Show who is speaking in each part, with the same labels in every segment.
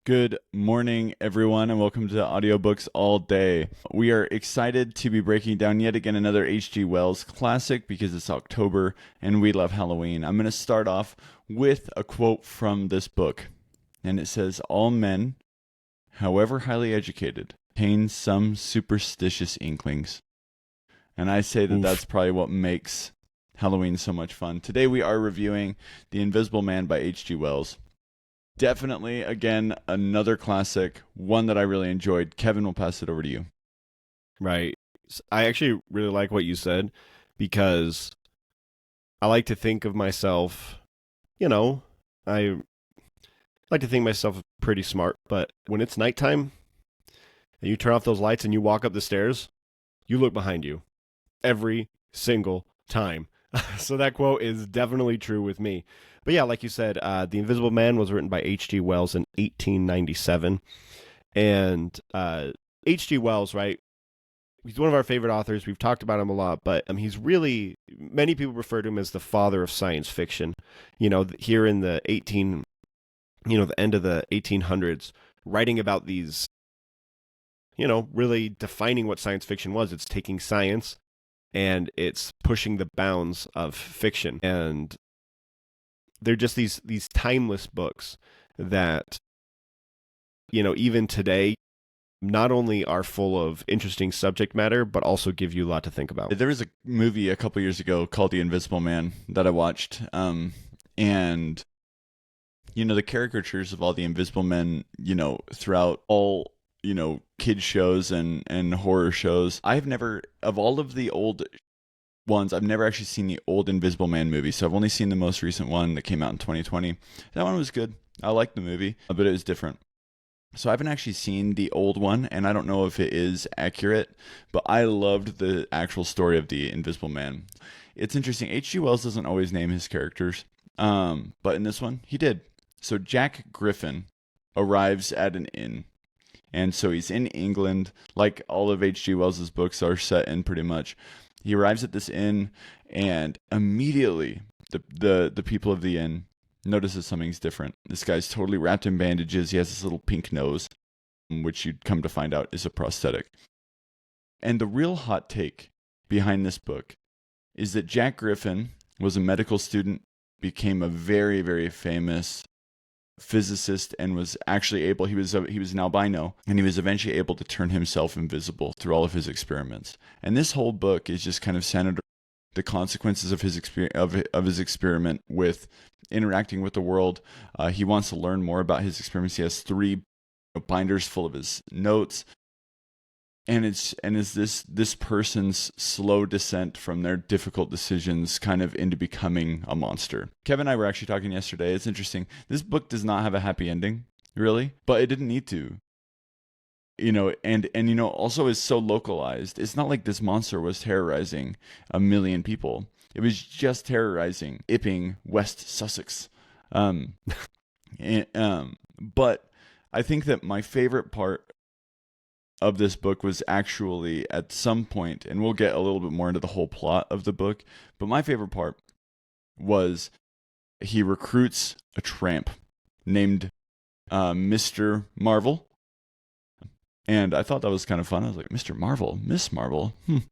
Speaker 1: Good morning, everyone, and welcome to Audiobooks All Day. We are excited to be breaking down yet again another H.G. Wells classic because it's October and we love Halloween. I'm going to start off with a quote from this book, and it says, "All men, however highly educated, contain some superstitious inklings." And I say that that's probably what makes Halloween so much fun. Today we are reviewing The Invisible Man by H.G. Wells. Definitely, again, another classic, one that I really enjoyed. Kevin, we'll pass it over to you.
Speaker 2: Right. I actually really like what you said because I like to think of myself, I like to think myself pretty smart, but when it's nighttime and you turn off those lights and you walk up the stairs, you look behind you every single time. So that quote is definitely true with me. But yeah, like you said, The Invisible Man was written by H.G. Wells in 1897. And H.G. Wells, right? He's one of our favorite authors. We've talked about him a lot, but he's really, many people refer to him as the father of science fiction. Here in the the end of the 1800s, writing about these, really defining what science fiction was. It's taking science and it's pushing the bounds of fiction. And they're just these timeless books that, even today, not only are full of interesting subject matter, but also give you a lot to think about.
Speaker 1: There was a movie a couple years ago called The Invisible Man that I watched, and, the caricatures of all the Invisible Men, throughout all, kids shows and horror shows. I've never, of all of the old ones, I've never actually seen the old Invisible Man movie, so I've only seen the most recent one that came out in 2020. That one was good. I liked the movie, but it was different. So I haven't actually seen the old one, and I don't know if it is accurate, but I loved the actual story of the Invisible Man. It's interesting. H.G. Wells doesn't always name his characters, but in this one, he did. So Jack Griffin arrives at an inn, and so he's in England, like all of H.G. Wells' books are set in pretty much. He arrives at this inn, and immediately the people of the inn notices something's different. This guy's totally wrapped in bandages. He has this little pink nose, which you'd come to find out is a prosthetic. And the real hot take behind this book is that Jack Griffin was a medical student, became a very, very famous physicist, and was actually able, he was an albino, and he was eventually able to turn himself invisible through all of his experiments. And this whole book is just kind of centered the consequences of his his experiment with interacting with the world. He wants to learn more about his experiments. He has 3 binders full of his notes, and it's this person's slow descent from their difficult decisions kind of into becoming a monster. Kevin and I were actually talking yesterday. It's interesting. This book does not have a happy ending, really, but it didn't need to. And also is so localized. It's not like this monster was terrorizing a million people. It was just terrorizing Ipping, West Sussex. But I think that my favorite part of this book was actually at some point, and we'll get a little bit more into the whole plot of the book, but my favorite part was he recruits a tramp named Mr. Marvel. And I thought that was kind of fun. I was like, Mr. Marvel, Miss Marvel. I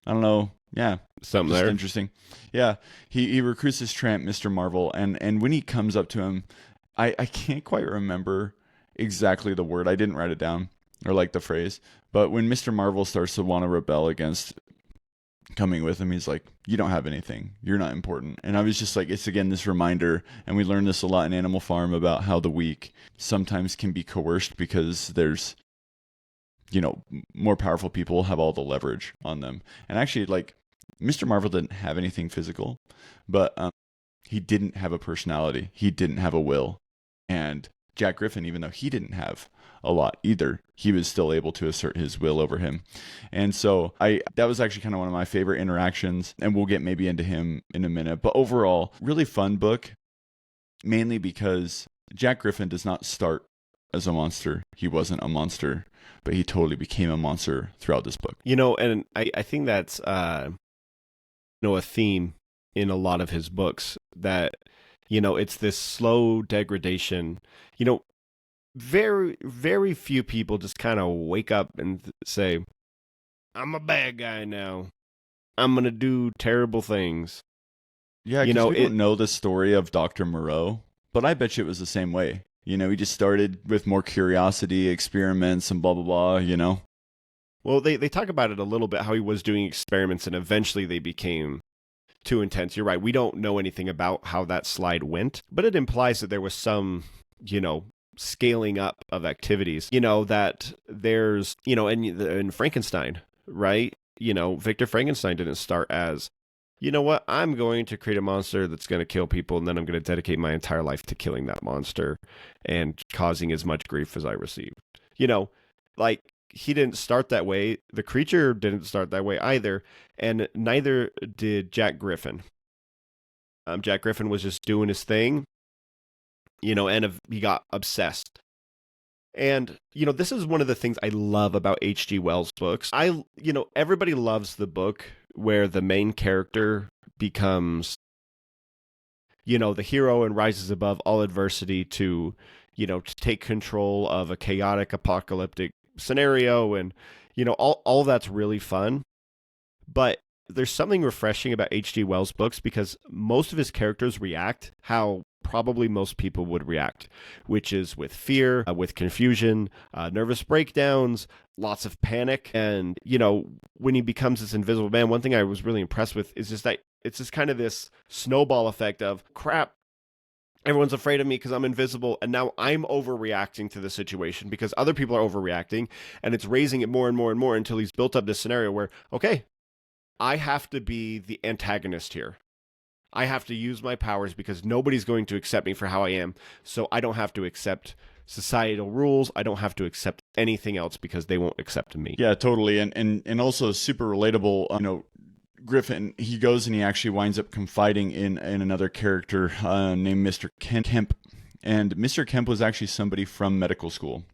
Speaker 1: don't know. Yeah.
Speaker 2: Something there.
Speaker 1: Interesting. Yeah. He recruits this tramp, Mr. Marvel. And when he comes up to him, I can't quite remember exactly the word. I didn't write it down or like the phrase. But when Mr. Marvel starts to want to rebel against coming with him, he's like, "You don't have anything. You're not important." And I was just like, it's again this reminder, and we learned this a lot in Animal Farm about how the weak sometimes can be coerced because there's more powerful people have all the leverage on them. And actually, like, Mr. Marvel didn't have anything physical, but he didn't have a personality. He didn't have a will. And Jack Griffin, even though he didn't have a lot either, he was still able to assert his will over him. And so that was actually kind of one of my favorite interactions, and we'll get maybe into him in a minute. But overall, really fun book, mainly because Jack Griffin does not start as a monster. He wasn't a monster, but he totally became a monster throughout this book.
Speaker 2: And I think that's a theme in a lot of his books, that it's this slow degradation. very, very few people just kind of wake up and say, I'm a bad guy now. I'm going to do terrible things.
Speaker 1: Yeah,
Speaker 2: You
Speaker 1: because
Speaker 2: know,
Speaker 1: we don't know the story of Dr. Moreau, but I bet you it was the same way. He just started with more curiosity, experiments, and blah, blah, blah.
Speaker 2: well, they talk about it a little bit, how he was doing experiments and eventually they became too intense. You're right. We don't know anything about how that slide went, but it implies that there was some, you know, scaling up of activities. That there's, in Frankenstein, right? Victor Frankenstein didn't start as, you know what, I'm going to create a monster that's going to kill people, and then I'm going to dedicate my entire life to killing that monster and causing as much grief as I receive. You know, like he didn't start that way. The creature didn't start that way either, and neither did Jack Griffin. Jack Griffin was just doing his thing, and he got obsessed. And, this is one of the things I love about H.G. Wells' books. Everybody loves the book where the main character becomes, the hero and rises above all adversity to take control of a chaotic apocalyptic scenario. And, all that's really fun. But there's something refreshing about H.G. Wells' books because most of his characters react how probably most people would react, which is with fear, with confusion, nervous breakdowns, lots of panic. And, when he becomes this invisible man, one thing I was really impressed with is just that it's just kind of this snowball effect of crap. Everyone's afraid of me because I'm invisible, and now I'm overreacting to the situation because other people are overreacting, and it's raising it more and more and more until he's built up this scenario where, okay, I have to be the antagonist here. I have to use my powers because nobody's going to accept me for how I am. So I don't have to accept societal rules. I don't have to accept anything else because they won't accept me.
Speaker 1: Yeah, totally. And also super relatable, Griffin, he goes and he actually winds up confiding in another character named Mr. Kemp. And Mr. Kemp was actually somebody from medical school.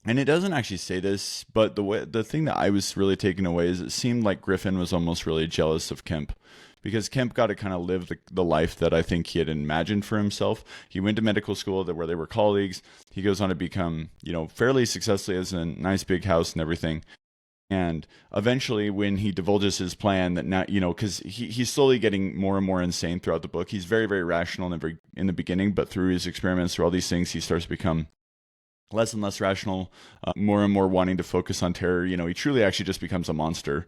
Speaker 1: And it doesn't actually say this, but the thing that I was really taken away is it seemed like Griffin was almost really jealous of Kemp, because Kemp got to kind of live the life that I think he had imagined for himself. He went to medical school where they were colleagues. He goes on to become, fairly successfully, has a nice big house and everything. And eventually, when he divulges his plan that now, because he's slowly getting more and more insane throughout the book. He's very, very rational in the beginning, but through his experiments, through all these things, he starts to become less and less rational, more and more wanting to focus on terror. He truly actually just becomes a monster.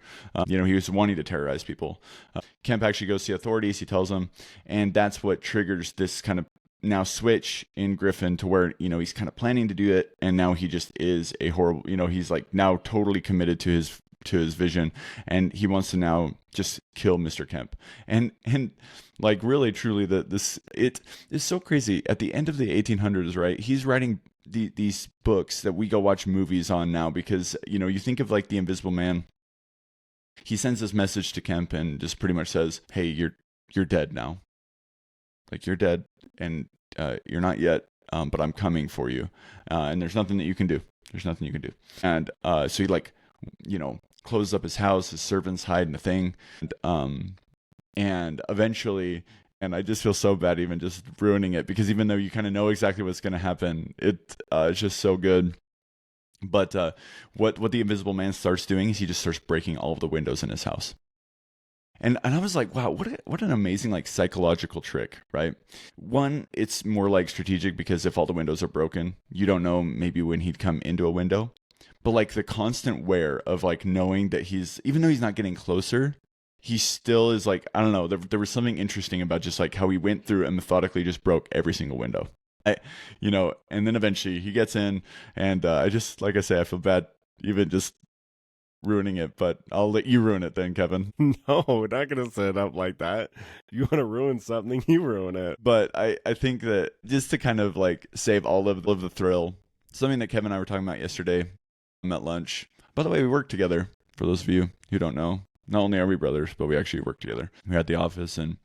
Speaker 1: He was wanting to terrorize people. Kemp actually goes to the authorities. He tells them, and that's what triggers this kind of now switch in Griffin to where, he's kind of planning to do it. And now he just is a horrible, he's like now totally committed to his vision, and he wants to now just kill Mr. Kemp. And like really truly it is so crazy. At the end of the 1800s, right? He's writing these books that we go watch movies on now because, you think of like The Invisible Man. He sends this message to Kemp and just pretty much says, hey, you're dead now. Like, you're dead, and you're not yet, but I'm coming for you. And there's nothing that you can do. There's nothing you can do. And so he closes up his house. His servants hide in the thing. And eventually, and I just feel so bad even just ruining it, because even though you kind of know exactly what's going to happen, it's just so good. But what the Invisible Man starts doing is he just starts breaking all of the windows in his house. And I was like, wow, what an amazing like psychological trick, right? One, it's more like strategic because if all the windows are broken, you don't know maybe when he'd come into a window. But like the constant wear of like knowing that even though he's not getting closer, he still is like, I don't know, there was something interesting about just like how he went through and methodically just broke every single window. And then eventually he gets in, and I just, like I say, I feel bad even just ruining it, but I'll let you ruin it then, Kevin.
Speaker 2: No, we're not going to set it up like that. You want to ruin something, you ruin it.
Speaker 1: But I think that just to kind of like save all of the thrill, something that Kevin and I were talking about yesterday at lunch. By the way, we work together, for those of you who don't know. Not only are we brothers, but we actually work together. We're at the office and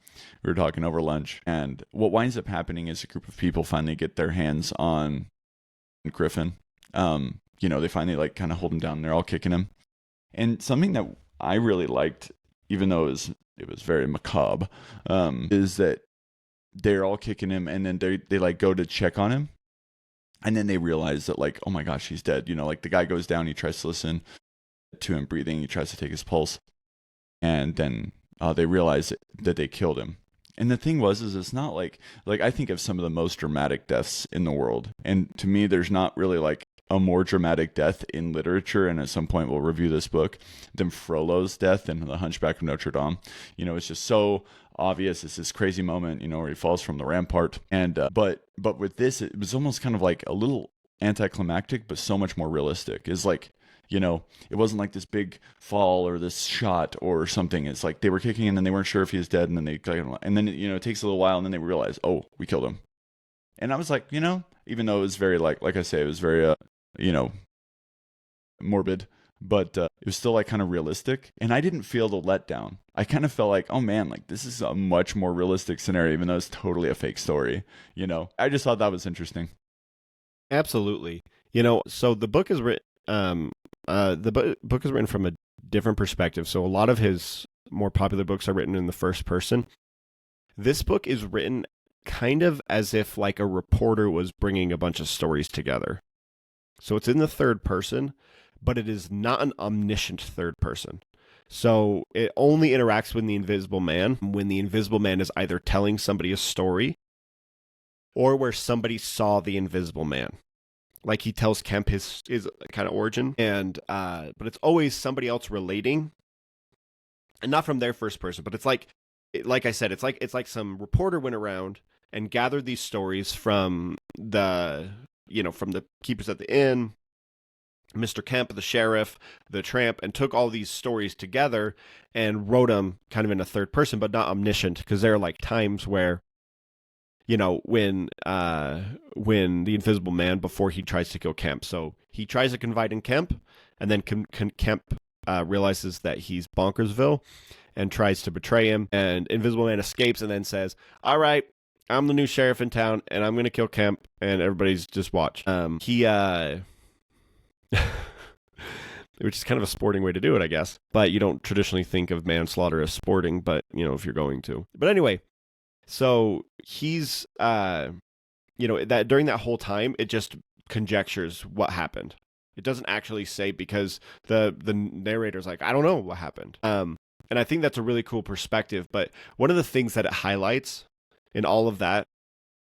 Speaker 1: we were talking over lunch. And what winds up happening is a group of people finally get their hands on Griffin. They finally like kind of hold him down. They're all kicking him. And something that I really liked, even though it was very macabre, is that they're all kicking him, and then they like go to check on him, And then they realize that, like, oh my gosh, he's dead. You know, like the guy goes down, he tries to listen to him breathing, he tries to take his pulse, and then they realize that they killed him. And the thing is it's not like I think of some of the most dramatic deaths in the world, and to me, there's not really like a more dramatic death in literature. And at some point, we'll review this book than Frollo's death in The Hunchback of Notre Dame. You know, it's just so obvious. It's this crazy moment, you know, where he falls from the rampart. And but with this, it was almost kind of like a little anticlimactic, but so much more realistic. Is like, you know, it wasn't like this big fall or this shot or something. It's like they were kicking and then they weren't sure if he was dead, and then and then, you know, it takes a little while and then they realize, oh, we killed him. And I was like, you know, even though it was very like I say, it was very you know, morbid, but it was still like kind of realistic. And I didn't feel the letdown. I kind of felt like, oh man, like this is a much more realistic scenario, even though it's totally a fake story. You know, I just thought that was interesting.
Speaker 2: Absolutely. You know, so the book is written. Book is written from a different perspective. So a lot of his more popular books are written in the first person. This book is written kind of as if like a reporter was bringing a bunch of stories together. So it's in the third person, but it is not an omniscient third person. So it only interacts with the Invisible Man when the Invisible Man is either telling somebody a story or where somebody saw the Invisible Man. Like he tells Kemp his kind of origin, and but it's always somebody else relating, and not from their first person. But it's like I said, it's like some reporter went around and gathered these stories from the keepers at the inn, Mr. Kemp, the sheriff, the tramp, and took all these stories together and wrote them kind of in a third person, but not omniscient, because there are like times where, you know, when the Invisible Man, before he tries to kill Kemp, so he tries to confide in Kemp, and then Kemp realizes that he's Bonkersville and tries to betray him, and Invisible Man escapes and then says, all right, I'm the new sheriff in town, and I'm going to kill Kemp, and everybody's just watch. Which is kind of a sporting way to do it, I guess. But you don't traditionally think of manslaughter as sporting, but, you know, if you're going to. But anyway, so he's, that during that whole time, it just conjectures what happened. It doesn't actually say, because the narrator's like, I don't know what happened. And I think that's a really cool perspective. But one of the things that it highlights in all of that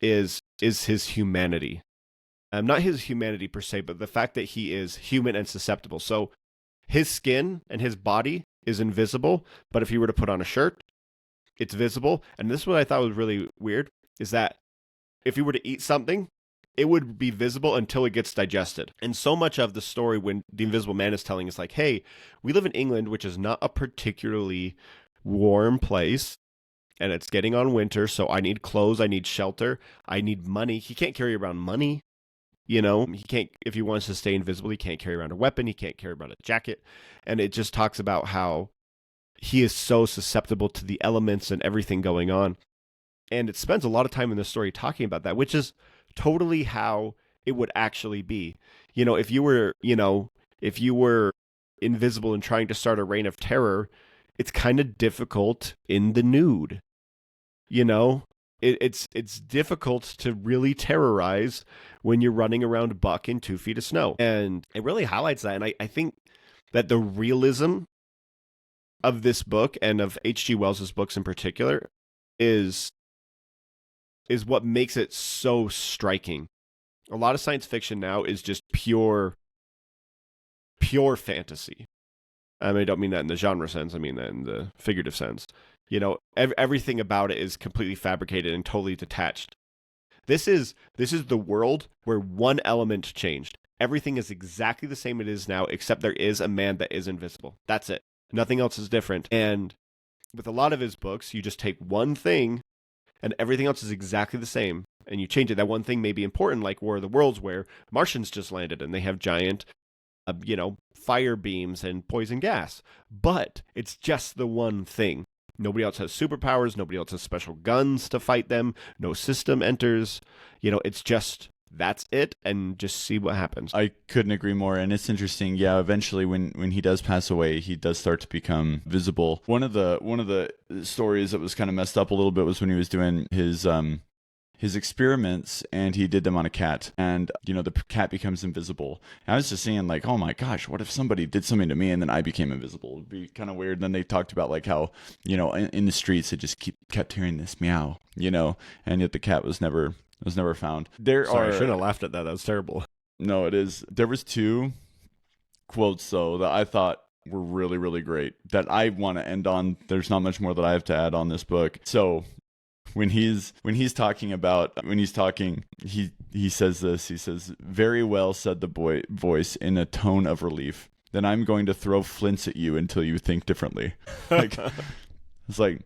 Speaker 2: is his humanity. Not his humanity per se, but the fact that he is human and susceptible. So his skin and his body is invisible, but if he were to put on a shirt, it's visible. And this is what I thought was really weird, is that if he were to eat something, it would be visible until it gets digested. And so much of the story when the Invisible Man is telling is like, hey, we live in England, which is not a particularly warm place, and it's getting on winter, so I need clothes, I need shelter, I need money. He can't carry around money. You know, he can't, if he wants to stay invisible, he can't carry around a weapon, he can't carry around a jacket. And it just talks about how he is so susceptible to the elements and everything going on. And it spends a lot of time in the story talking about that, which is totally how it would actually be. You know, if you were invisible and trying to start a reign of terror, it's kind of difficult in the nude. You know, it's difficult to really terrorize when you're running around buck in 2 feet of snow. And it really highlights that. And I think that the realism of this book, and of H.G. Wells's books in particular, is what makes it so striking. A lot of science fiction now is just pure fantasy. I don't mean that in the genre sense, I mean that in the figurative sense. You know, everything about it is completely fabricated and totally detached. This is the world where one element changed. Everything is exactly the same it is now, except there is a man that is invisible. That's it. Nothing else is different. And with a lot of his books, you just take one thing and everything else is exactly the same, and you change it. That one thing may be important, like War of the Worlds, where Martians just landed and they have giant, fire beams and poison gas. But it's just the one thing. Nobody else has superpowers. Nobody else has special guns to fight them. No system enters. You know, it's just, that's it, and just see what happens.
Speaker 1: I couldn't agree more. And it's interesting. Yeah, eventually when he does pass away, he does start to become visible. One of the stories that was kind of messed up a little bit was when he was doing his his experiments, and he did them on a cat, and the cat becomes invisible. And I was just saying, like, oh my gosh, what if somebody did something to me and then I became invisible? It'd be kind of weird. Then they talked about like how in the streets it just kept hearing this meow, and yet the cat was never found.
Speaker 2: Sorry, I shouldn't have laughed at that. That was terrible.
Speaker 1: No, it is. There was two quotes though that I thought were really, really great that I want to end on. There's not much more that I have to add on this book. So when he's talking, he says this. He says, "Very well," said the voice in a tone of relief. "Then I'm going to throw flints at you until you think differently." Like, it's like,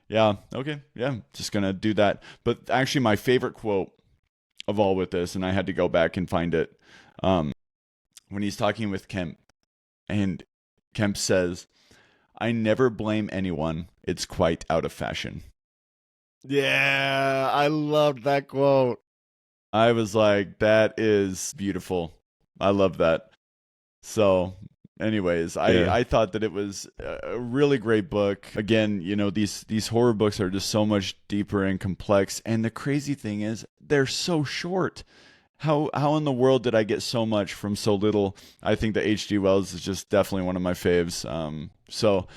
Speaker 1: yeah, okay, yeah, just gonna do that. But actually, my favorite quote of all with this, and I had to go back and find it, when he's talking with Kemp, and Kemp says, "I never blame anyone. It's quite out of fashion."
Speaker 2: Yeah, I loved that quote.
Speaker 1: I was like, that is beautiful. I love that. So, anyways, I thought that it was a really great book. Again, these horror books are just so much deeper and complex. And the crazy thing is, they're so short. How in the world did I get so much from so little? I think that H.G. Wells is just definitely one of my faves. So